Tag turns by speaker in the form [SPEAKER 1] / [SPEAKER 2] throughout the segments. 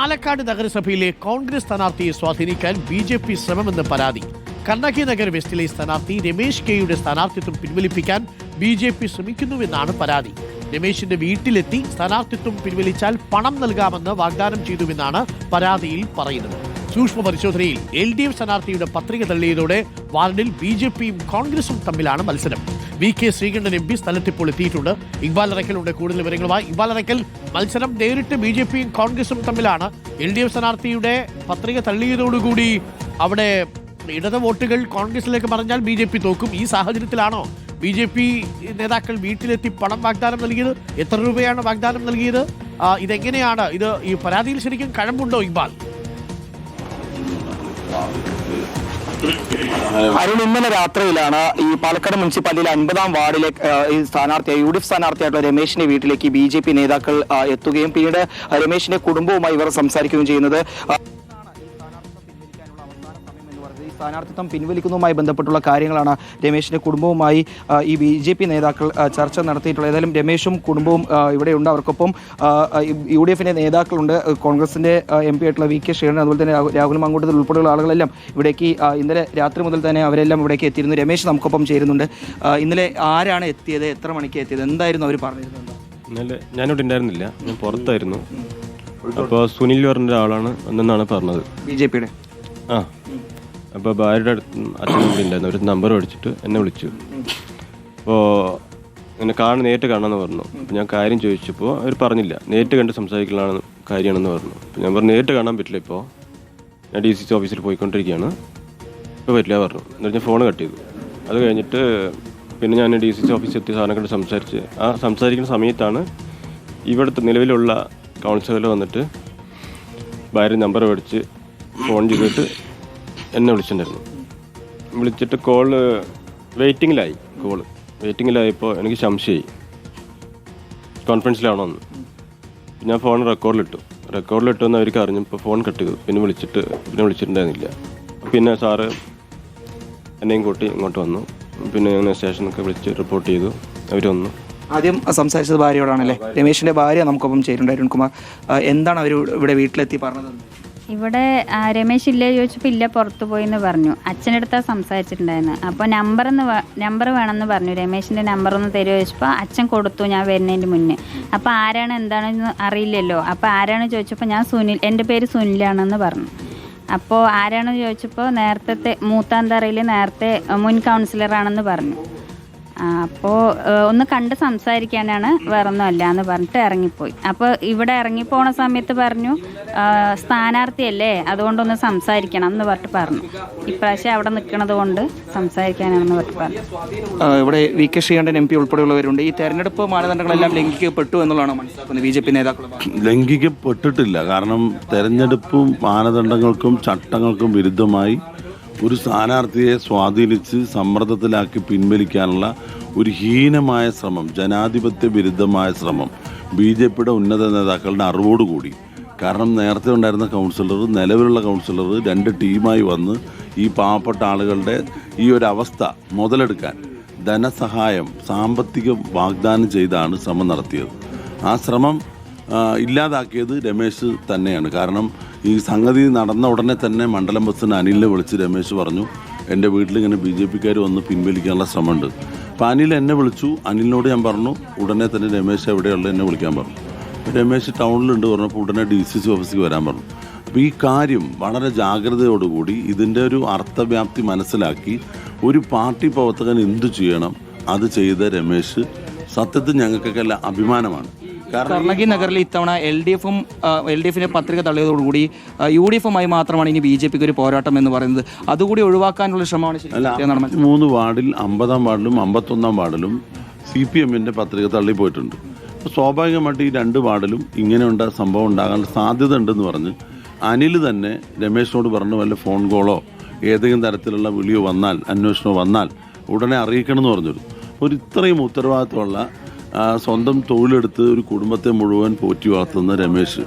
[SPEAKER 1] പാലക്കാട് നഗരസഭയിലെ കോൺഗ്രസ് സ്ഥാനാർത്ഥിയെ സ്വാധീനിക്കാൻ ബി.ജെ.പി. ശ്രമമെന്ന് പരാതി. കണ്ണകി നഗർ വെസ്റ്റിലെ സ്ഥാനാർത്ഥി രമേശ് കെയുടെ സ്ഥാനാർത്ഥിത്വം പിൻവലിപ്പിക്കാൻ ബി.ജെ.പി. ശ്രമിക്കുന്നുവെന്നാണ് പരാതി. രമേശിന്റെ വീട്ടിലെത്തി സ്ഥാനാർത്ഥിത്വം പിൻവലിച്ചാൽ പണം നൽകാമെന്ന് വാഗ്ദാനം ചെയ്തുവെന്നാണ് പരാതിയിൽ പറയുന്നത്. സൂക്ഷ്മ പരിശോധനയിൽ LDF സ്ഥാനാർത്ഥിയുടെ പത്രിക തള്ളിയതോടെ വാർഡിൽ ബി.ജെ.പിയും കോൺഗ്രസും തമ്മിലാണ് മത്സരം. വി.കെ. ശ്രീകണ്ഠൻ MP സ്ഥലത്തിപ്പോൾ എത്തിയിട്ടുണ്ട്. ഇക്ബാൽ അറക്കലുണ്ട് കൂടുതൽ വിവരങ്ങളുമായി. ഇക്ബാൽ അറക്കൽ, മത്സരം നേരിട്ട് ബി.ജെ.പിയും കോൺഗ്രസും തമ്മിലാണ്. LDF സ്ഥാനാർത്ഥിയുടെ പത്രിക തള്ളിയതോടുകൂടി അവിടെ ഇടത് വോട്ടുകൾ കോൺഗ്രസിലേക്ക് പറഞ്ഞാൽ ബി.ജെ.പി. തോക്കും. ഈ സാഹചര്യത്തിലാണോ ബി.ജെ.പി. നേതാക്കൾ വീട്ടിലെത്തി പണം വാഗ്ദാനം നൽകിയത്? എത്ര രൂപയാണ് വാഗ്ദാനം നൽകിയത്? ഇതെങ്ങനെയാണ്? ഈ പരാതിയിൽ ശരിക്കും കഴമ്പുണ്ടോ ഇക്ബാൽ?
[SPEAKER 2] അരുൺ, ഇന്നലെ രാത്രിയിലാണ് ഈ പാലക്കാട് മുനിസിപ്പാലിറ്റിയിലെ 50-ാം വാർഡിലെ സ്ഥാനാർത്ഥിയായ UDF സ്ഥാനാർത്ഥിയായിട്ടുള്ള രമേശിന്റെ വീട്ടിലേക്ക് ബി.ജെ.പി. നേതാക്കൾ എത്തുകയും പിന്നീട് രമേശിന്റെ കുടുംബവുമായി ഇവർ സംസാരിക്കുകയും ചെയ്യുന്നത്. സ്ഥാനാർത്ഥിത്വം പിൻവലിക്കുന്നതുമായി ബന്ധപ്പെട്ടുള്ള കാര്യങ്ങളാണ് രമേശിന്റെ കുടുംബവുമായി ഈ ബി.ജെ.പി. നേതാക്കൾ ചർച്ച നടത്തിയിട്ടുള്ളത്. ഏതായാലും രമേശും കുടുംബവും ഇവിടെയുണ്ട്. അവർക്കൊപ്പം UDF-ന്റെ നേതാക്കളുണ്ട്. കോൺഗ്രസിന്റെ MP ആയിട്ടുള്ള വി.കെ. ശ്രീകണ്ഠൻ, അതുപോലെ തന്നെ രാഹുൽ മാങ്കൂട്ടത്തിൽ ഉൾപ്പെടെയുള്ള ആളുകളെല്ലാം ഇവിടേക്ക് ഇന്നലെ രാത്രി മുതൽ തന്നെ അവരെല്ലാം ഇവിടേക്ക് എത്തിയിരുന്നു. രമേശ് നമുക്കൊപ്പം ചേരുന്നുണ്ട്. ഇന്നലെ ആരാണ് എത്തിയത്? എത്ര മണിക്ക് എത്തിയത്? എന്തായിരുന്നു അവർ പറഞ്ഞിരുന്നത്?
[SPEAKER 3] ഇന്നലെ ഞാനിവിടെ ഉണ്ടായിരുന്നില്ല, ഞാൻ പുറത്തായിരുന്നു. അപ്പോൾ സുനിൽ പറഞ്ഞ ഒരാളാണ് വന്നെന്നാണ് പറഞ്ഞത്,
[SPEAKER 2] ബി.ജെ.പിയുടെ.
[SPEAKER 3] അപ്പോൾ ഭാര്യയുടെ അടുത്ത് അച്ഛനും കൂടി ഉണ്ടായിരുന്നു. ഒരു നമ്പർ മേടിച്ചിട്ട് എന്നെ വിളിച്ചു. അപ്പോൾ എന്നെ നേരിട്ട് കാണാമെന്ന് പറഞ്ഞു. അപ്പോൾ ഞാൻ കാര്യം ചോദിച്ചപ്പോൾ അവർ പറഞ്ഞില്ല, നേരിട്ട് കണ്ട് സംസാരിക്കലാണ് കാര്യമാണെന്ന് പറഞ്ഞു. അപ്പോൾ ഞാൻ പറഞ്ഞു നേരിട്ട് കാണാൻ പറ്റില്ല, ഇപ്പോൾ ഞാൻ DCC ഓഫീസിൽ പോയിക്കൊണ്ടിരിക്കുകയാണ്, ഇപ്പോൾ പറ്റില്ല പറഞ്ഞു. എന്നിട്ട് ഞാൻ ഫോൺ കട്ട് ചെയ്തു. അത് കഴിഞ്ഞിട്ട് പിന്നെ ഞാൻ DCC ഓഫീസിൽ എത്തി സാധനം കണ്ട് സംസാരിച്ച് സംസാരിക്കുന്ന സമയത്താണ് ഇവിടുത്തെ നിലവിലുള്ള കൗൺസിലർ വന്നിട്ട് ഭാര്യ നമ്പർ മേടിച്ച് ഫോൺ ചെയ്തിട്ട് എന്നെ വിളിച്ചിട്ടുണ്ടായിരുന്നു. വിളിച്ചിട്ട് വെയിറ്റിങ്ങിലായപ്പോൾ എനിക്ക് സംശയമായി കോൺഫറൻസിലാണോന്ന്. ഞാൻ ഫോൺ റെക്കോർഡിലിട്ടെന്ന് അവർക്ക് അറിഞ്ഞു. ഇപ്പോൾ ഫോൺ കട്ട് ചെയ്തു. പിന്നെ വിളിച്ചിട്ടുണ്ടായിരുന്നില്ല. പിന്നെ സാറ് എന്നെയും കൂട്ടി ഇങ്ങോട്ട് വന്നു. പിന്നെ ഞാൻ സ്റ്റേഷനൊക്കെ വിളിച്ച് റിപ്പോർട്ട് ചെയ്തു. അവർ വന്നു.
[SPEAKER 2] ആദ്യം സംസാരിച്ചത് ഭാര്യയോടാണല്ലേ? രമേശിന്റെ ഭാര്യ നമുക്കൊപ്പം ചേരുന്നുണ്ട്, അരുൺകുമാർ. എന്താണ് അവർ ഇവിടെ വീട്ടിലെത്തി പറഞ്ഞത്?
[SPEAKER 4] ഇവിടെ രമേശ് ഇല്ലേ ചോദിച്ചപ്പോൾ ഇല്ല, പുറത്തു പോയി എന്ന് പറഞ്ഞു. അച്ഛൻ്റെ അടുത്താണ് സംസാരിച്ചിട്ടുണ്ടായിരുന്നു. അപ്പോൾ നമ്പർ വേണമെന്ന് പറഞ്ഞു. രമേശിൻ്റെ നമ്പർ ഒന്ന് തരുമോ ചോദിച്ചപ്പോൾ അച്ഛൻ കൊടുത്തു, ഞാൻ വരുന്നതിൻ്റെ മുന്നേ. അപ്പോൾ ആരാണ് എന്താണെന്ന് അറിയില്ലല്ലോ. അപ്പോൾ ആരാണ് ചോദിച്ചപ്പോൾ ഞാൻ എൻ്റെ പേര് സുനിലാണെന്ന് പറഞ്ഞു. അപ്പോൾ ആരാണെന്ന് ചോദിച്ചപ്പോൾ നേരത്തെ മൂത്താന്തറയിൽ നേരത്തെ മുൻ കൗൺസിലറാണെന്ന് പറഞ്ഞു. അപ്പോൾ ഒന്ന് കണ്ട് സംസാരിക്കാനാണ്, വേറൊന്നുമല്ല എന്ന് പറഞ്ഞിട്ട് ഇറങ്ങിപ്പോയി. അപ്പോൾ ഇവിടെ ഇറങ്ങിപ്പോണ സമയത്ത് പറഞ്ഞു സ്ഥാനാർത്ഥിയല്ലേ, അതുകൊണ്ടൊന്ന് സംസാരിക്കണം എന്ന് പറഞ്ഞിട്ട് പറഞ്ഞു. ഇപ്രാവശ്യം അവിടെ നിൽക്കുന്നത് കൊണ്ട് സംസാരിക്കാനാണെന്ന് പറഞ്ഞിട്ട് പറഞ്ഞു.
[SPEAKER 2] ഇവിടെ വി.കെ. ശ്രീകണ്ഠൻ MP ഉൾപ്പെടെയുള്ളവരുണ്ട്. ഈ തെരഞ്ഞെടുപ്പ് മാനദണ്ഡങ്ങളെല്ലാം ലംഘിക്കപ്പെട്ടു എന്നുള്ളതാണ് മനസ്സിലാക്കുന്നത് ബി.ജെ.പി. നേതാക്കൾ.
[SPEAKER 5] ലംഘിക്കപ്പെട്ടിട്ടില്ല. കാരണം തെരഞ്ഞെടുപ്പും മാനദണ്ഡങ്ങൾക്കും ചട്ടങ്ങൾക്കും വിരുദ്ധമായി ഒരു സ്ഥാനാർത്ഥിയെ സ്വാധീനിച്ച് സമ്മർദ്ദത്തിലാക്കി പിൻവലിക്കാനുള്ള ഒരു ഹീനമായ ശ്രമം, ജനാധിപത്യ വിരുദ്ധമായ ശ്രമം ബി.ജെ.പിയുടെ ഉന്നത നേതാക്കളുടെ അറിവോടുകൂടി. കാരണം നേരത്തെ ഉണ്ടായിരുന്ന കൗൺസിലർ, നിലവിലുള്ള കൗൺസിലർ 2 ടീമായി വന്ന് ഈ പാവപ്പെട്ട ആളുകളുടെ ഈ ഒരു അവസ്ഥ മുതലെടുക്കാൻ ധനസഹായം, സാമ്പത്തികം വാഗ്ദാനം ചെയ്താണ് ശ്രമം നടത്തിയത്. ആ ശ്രമം ഇല്ലാതാക്കിയത് രമേശ് തന്നെയാണ്. കാരണം ഈ സംഗതി നടന്ന ഉടനെ തന്നെ മണ്ഡലം പ്രസിഡന്റ് അനിലിനെ വിളിച്ച് രമേശ് പറഞ്ഞു, എൻ്റെ വീട്ടിലിങ്ങനെ ബി.ജെ.പിക്കാർ വന്ന് പിൻവലിക്കാനുള്ള ശ്രമമുണ്ട്. അപ്പോൾ അനിൽ എന്നെ വിളിച്ചു. അനിലിനോട് ഞാൻ പറഞ്ഞു ഉടനെ തന്നെ രമേശ് എവിടെയുള്ള എന്നെ വിളിക്കാൻ പറഞ്ഞു. രമേശ് ടൗണിലുണ്ട് പറഞ്ഞപ്പോൾ ഉടനെ DCC ഓഫീസിൽ വരാൻ പറഞ്ഞു. അപ്പോൾ ഈ കാര്യം വളരെ ജാഗ്രതയോടുകൂടി ഇതിൻ്റെ ഒരു അർത്ഥവ്യാപ്തി മനസ്സിലാക്കി ഒരു പാർട്ടി പ്രവർത്തകൻ എന്തു ചെയ്യണം അത് ചെയ്ത രമേശ് സത്യത്തിൽ ഞങ്ങൾക്കൊക്കെ എല്ലാം അഭിമാനമാണ്.
[SPEAKER 2] കർണകി നഗറിൽ ഇത്തവണ LDF-ന്റെ പത്രിക തള്ളിയതോടുകൂടി UDF-മായി മാത്രമാണ് ഇനി ബി.ജെ.പിക്ക് ഒരു പോരാട്ടം എന്ന് പറയുന്നത്. അതുകൂടി ഒഴിവാക്കാനുള്ള ശ്രമമാണ്.
[SPEAKER 5] 3 വാർഡിൽ 50-ാം വാർഡിലും 51-ാം വാർഡിലും CPM-ന്റെ പത്രിക തള്ളിപ്പോയിട്ടുണ്ട്. അപ്പോൾ സ്വാഭാവികമായിട്ട് ഈ 2 വാർഡിലും ഇങ്ങനെ സംഭവം ഉണ്ടാകാനുള്ള സാധ്യത ഉണ്ടെന്ന് പറഞ്ഞ് അനിൽ തന്നെ രമേശിനോട് പറഞ്ഞു, വല്ല ഫോൺ കോളോ ഏതെങ്കിലും തരത്തിലുള്ള വിളിയോ വന്നാൽ, അന്വേഷണമോ വന്നാൽ ഉടനെ അറിയിക്കണമെന്ന് പറഞ്ഞിരുന്നു. ഒരു ഇത്രയും ഉത്തരവാദിത്തമുള്ള സ്വന്തം തൊഴിലെടുത്ത് ഒരു കുടുംബത്തെ മുഴുവൻ പോറ്റി വളർത്തുന്ന രമേശ്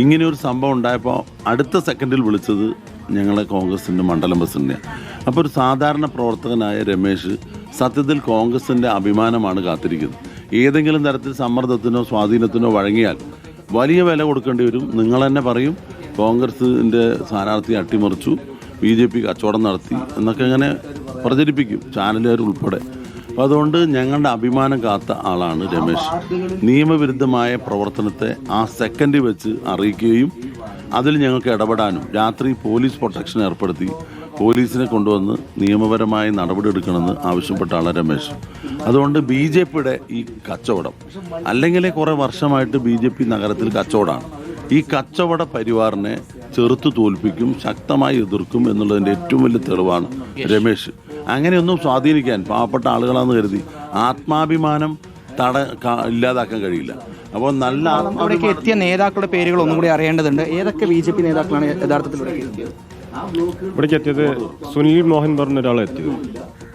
[SPEAKER 5] ഇങ്ങനെയൊരു സംഭവം ഉണ്ടായപ്പോൾ അടുത്ത സെക്കൻഡിൽ വിളിച്ചത് ഞങ്ങളെ കോൺഗ്രസിൻ്റെ മണ്ഡലം പ്രസിഡന്റിനെയാണ്. അപ്പോൾ ഒരു സാധാരണ പ്രവർത്തകനായ രമേശ് സത്യത്തിൽ കോൺഗ്രസിൻ്റെ അഭിമാനമാണ് കാത്തിരിക്കുന്നത്. ഏതെങ്കിലും തരത്തിൽ സമ്മർദ്ദത്തിനോ സ്വാധീനത്തിനോ വഴങ്ങിയാൽ വലിയ വില കൊടുക്കേണ്ടി വരും. നിങ്ങൾ തന്നെ പറയും കോൺഗ്രസിൻ്റെ സ്ഥാനാർത്ഥി അട്ടിമറിച്ചു, BJP കച്ചവടം നടത്തി എന്നൊക്കെ ഇങ്ങനെ പ്രചരിപ്പിക്കും ചാനലുകാർ ഉൾപ്പെടെ. അപ്പോൾ അതുകൊണ്ട് ഞങ്ങളുടെ അഭിമാനം കാത്ത ആളാണ് രമേശ്. നിയമവിരുദ്ധമായ പ്രവർത്തനത്തെ ആ സെക്കൻഡ് വെച്ച് അറിയിക്കുകയും അതിൽ ഞങ്ങൾക്ക് ഇടപെടാനും രാത്രി പോലീസ് പ്രൊട്ടക്ഷൻ ഏർപ്പെടുത്തി പോലീസിനെ കൊണ്ടുവന്ന് നിയമപരമായ നടപടിയെടുക്കണമെന്ന് ആവശ്യപ്പെട്ട ആളാണ് രമേശ്. അതുകൊണ്ട് BJPയുടെ ഈ കച്ചവടം അല്ലെങ്കിൽ കുറേ വർഷമായിട്ട് BJP നഗരത്തിൽ കച്ചവടമാണ്. ഈ കച്ചവട പരിവാറിനെ ചെറുത്തു തോൽപ്പിക്കും, ശക്തമായി എതിർക്കും എന്നുള്ളതിൻ്റെ ഏറ്റവും വലിയ തെളിവാണ് രമേശ്. അങ്ങനെയൊന്നും സ്വാധീനിക്കാൻ പാവപ്പെട്ട ആളുകളാണെന്ന് കരുതി ആത്മാഭിമാനം ഇല്ലാതാക്കാൻ കഴിയില്ല. അപ്പോൾ നല്ല
[SPEAKER 2] അവിടേക്ക് എത്തിയ നേതാക്കളുടെ പേരുകൾ ഒന്നും കൂടി അറിയേണ്ടതുണ്ട്. ഏതൊക്കെ BJP നേതാക്കളാണ് യഥാർത്ഥത്തിൽ
[SPEAKER 3] ഇവിടേക്ക് എത്തിയത്? സുനിൽ മോഹൻ പറഞ്ഞ ഒരാളെ എത്തിയത്,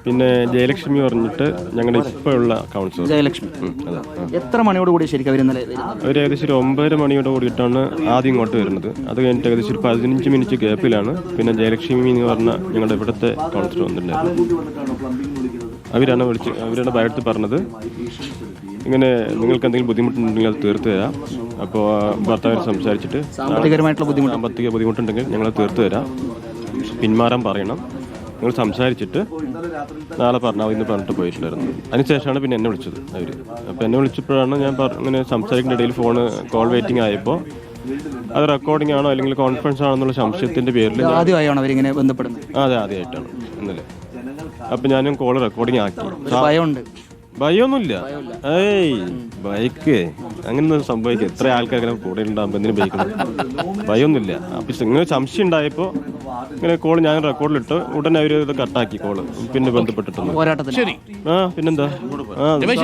[SPEAKER 3] പിന്നെ ജയലക്ഷ്മി പറഞ്ഞിട്ട് ഞങ്ങളുടെ ഇപ്പോഴുള്ള കൗൺസിലർ
[SPEAKER 2] ജയലക്ഷ്മി.
[SPEAKER 3] അതെ.
[SPEAKER 2] എത്ര മണിയോട് കൂടി ശരിക്കും
[SPEAKER 3] അവർ ഏകദേശം ഒരു 9:30 മണിയോട് കൂടിയിട്ടാണ് ആദ്യം ഇങ്ങോട്ട് വരുന്നത്. അത് കഴിഞ്ഞിട്ട് ഏകദേശം ഒരു 15 മിനിറ്റ് ഗ്യാപ്പിലാണ് പിന്നെ ജയലക്ഷ്മി എന്ന് പറഞ്ഞ ഞങ്ങളുടെ ഇവിടുത്തെ കൗൺസിലർ വന്നിട്ടുണ്ടായിരുന്നു. അവരാണ് ബയോടത്ത് പറഞ്ഞത്, ഇങ്ങനെ നിങ്ങൾക്ക് എന്തെങ്കിലും ബുദ്ധിമുട്ടുണ്ടെങ്കിൽ അത് തീർത്ത് തരാം. അപ്പോൾ ഭർത്താവിനെ സംസാരിച്ചിട്ട് സാമ്പത്തിക ബുദ്ധിമുട്ടുണ്ടെങ്കിൽ ഞങ്ങൾ തീർത്ത് തരാം, പിന്മാറാൻ പറയണം, നിങ്ങൾ സംസാരിച്ചിട്ട് നാളെ പറഞ്ഞാൽ ഇന്ന് പറഞ്ഞിട്ട് പോയിട്ടുണ്ടായിരുന്നു. അതിനുശേഷമാണ് പിന്നെ എന്നെ വിളിച്ചത് അവർ. അപ്പോൾ എന്നെ വിളിച്ചപ്പോഴാണ് ഞാൻ ഇങ്ങനെ സംസാരിക്കുന്ന ഇടയിൽ കോൾ വെയിറ്റിംഗ് ആയപ്പോൾ അത് റെക്കോർഡിംഗ് ആണോ അല്ലെങ്കിൽ കോൺഫറൻസ് ആണോ എന്നുള്ള സംശയത്തിൻ്റെ പേരിൽ
[SPEAKER 2] ആദ്യമായാണ് അവരിങ്ങനെ ബന്ധപ്പെടുന്നത്.
[SPEAKER 3] അതെ, ആദ്യമായിട്ടാണ് ഇന്നലെ. അപ്പം ഞാനും കോൾ റെക്കോർഡിംഗ് ആക്കി. ഭയമൊന്നുമില്ല, ബൈക്ക് അങ്ങനെയൊന്നും സംഭവിക്കുക. എത്ര ആൾക്കാർ കൂടെ ഉണ്ടാകുമ്പോൾ എന്തിനും ബൈക്കുന്നത്? ഭയമൊന്നുമില്ല. അപ്പം ഇങ്ങനെ സംശയം ഉണ്ടായപ്പോൾ ഇങ്ങനെ കോൾ ഞാൻ റെക്കോർഡിലിട്ട് ഉടനെ അവർ ഇത് കട്ടാക്കി കോള്. പിന്നെ ബന്ധപ്പെട്ടിട്ടുണ്ട്. പിന്നെന്താ,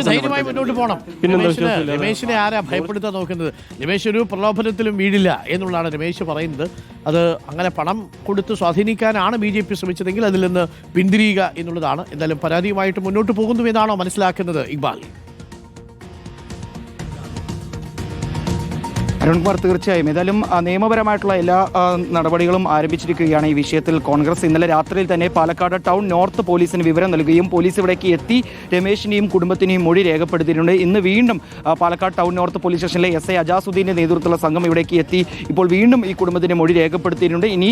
[SPEAKER 1] ധൈര്യമായി മുന്നോട്ട് പോകണം. രമേശിനെ ആരാ ഭയപ്പെടുത്താൻ നോക്കുന്നത്? രമേശ് ഒരു പ്രലോഭനത്തിലും വീടില്ല എന്നുള്ളതാണ് രമേശ് പറയുന്നത്. അത് അങ്ങനെ പണം കൊടുത്ത് സ്വാധീനിക്കാനാണ് BJP ശ്രമിച്ചതെങ്കിൽ അതിൽ നിന്ന് പിന്തിരിയുക എന്നുള്ളതാണ്. എന്തായാലും പരാതിയുമായിട്ട് മുന്നോട്ട് പോകുന്നു എന്നാണോ മനസ്സിലാക്കുന്നത് ഇക്ബാൽ?
[SPEAKER 2] അരുൺകുമാർ, തീർച്ചയായും ഏതായാലും നിയമപരമായിട്ടുള്ള എല്ലാ നടപടികളും ആരംഭിച്ചിരിക്കുകയാണ് ഈ വിഷയത്തിൽ. കോൺഗ്രസ് ഇന്നലെ രാത്രിയിൽ തന്നെ പാലക്കാട് ടൗൺ നോർത്ത് പോലീസിന് വിവരം നൽകുകയും പോലീസ് ഇവിടേക്ക് എത്തി രമേശിനെയും കുടുംബത്തിനെയും മൊഴി രേഖപ്പെടുത്തിയിട്ടുണ്ട്. ഇന്ന് വീണ്ടും പാലക്കാട് ടൗൺ നോർത്ത് പോലീസ് സ്റ്റേഷനിലെ SI അജാസുദ്ദീൻ്റെ നേതൃത്വത്തിലുള്ള സംഘം ഇവിടേക്ക് എത്തി ഇപ്പോൾ വീണ്ടും ഈ കുടുംബത്തിൻ്റെ മൊഴി രേഖപ്പെടുത്തിയിട്ടുണ്ട്. ഇനി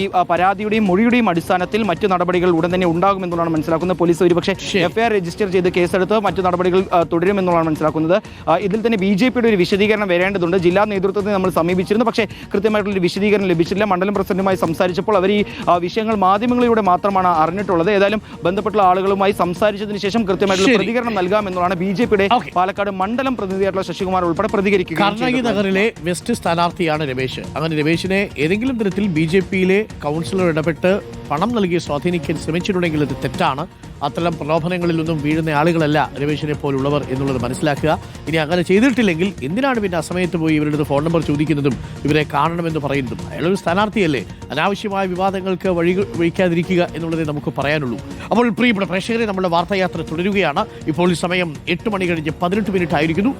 [SPEAKER 2] ഈ പരാതിയുടെയും മൊഴിയുടെയും അടിസ്ഥാനത്തിൽ മറ്റു നടപടികൾ ഉടൻ തന്നെ ഉണ്ടാകുമെന്നുള്ളതാണ് മനസ്സിലാക്കുന്നത്. പോലീസ് ഒരുപക്ഷെ FIR രജിസ്റ്റർ ചെയ്ത് കേസെടുത്ത് മറ്റു നടപടികൾ തുടരുമെന്നുള്ളതാണ് മനസ്സിലാക്കുന്നത്. ഇതിൽ തന്നെ BJPയുടെ ഒരു വിശദീകരണം വരേണ്ടതുണ്ട്. ജില്ലാ നേതൃത്വത്തെ നമ്മൾ സമീപിച്ചിരുന്നു, പക്ഷേ കൃത്യമായിട്ടുള്ള വിശദീകരണം ലഭിച്ചില്ല. മണ്ഡലം പ്രസിഡന്റുമായി സംസാരിച്ചപ്പോൾ അവർ ഈ വിഷയങ്ങൾ മാധ്യമങ്ങളിലൂടെ മാത്രമാണ് അറിഞ്ഞിട്ടുള്ളത്. ഏതായാലും ബന്ധപ്പെട്ട ആളുകളുമായി സംസാരിച്ചതിന് ശേഷം കൃത്യമായിട്ടുള്ള പ്രതികരണം നൽകാമെന്നുള്ളതാണ് BJPയുടെ പാലക്കാട് മണ്ഡലം പ്രതിനിധിയായിട്ടുള്ള ശശികുമാർ ഉൾപ്പെടെ പ്രതികരിക്കുക.
[SPEAKER 1] കർണാടക നഗറിലെ വെസ്റ്റ് സ്ഥാനാർത്ഥിയാണ് രമേശ്. അങ്ങനെ രമേശിനെ ഏതെങ്കിലും തരത്തിൽ BJPയിലെ കൗൺസിലർ ഇടപെട്ട് പണം നൽകി സ്വാധീനിക്കാൻ ശ്രമിച്ചിട്ടുണ്ടെങ്കിൽ അത് തെറ്റാണ്. അത്തരം പ്രലോഭനങ്ങളിലൊന്നും വീഴുന്ന ആളുകളല്ല രമേശിനെ പോലുള്ളവർ എന്നുള്ളത് മനസ്സിലാക്കുക. ഇനി അങ്ങനെ ചെയ്തിട്ടില്ലെങ്കിൽ എന്തിനാണ് പിന്നെ അസമയത്ത് പോയി ഇവരുടെ ഫോൺ നമ്പർ ചോദിക്കുന്നതും ഇവരെ കാണണമെന്ന് പറയുന്നതും? അയാളൊരു സ്ഥാനാർത്ഥിയല്ലേ, അനാവശ്യമായ വിവാദങ്ങൾക്ക് വഴിക്കാതിരിക്കുക എന്നുള്ളതേ നമുക്ക് പറയാനുള്ളൂ. അപ്പോൾ പ്രിയപ്പെട്ട പ്രേക്ഷകരെ, നമ്മുടെ വാർത്തായാത്ര തുടരുകയാണ്. ഇപ്പോൾ സമയം 8 മണി കഴിഞ്ഞ് 18 മിനിറ്റ് ആയിരിക്കുന്നു.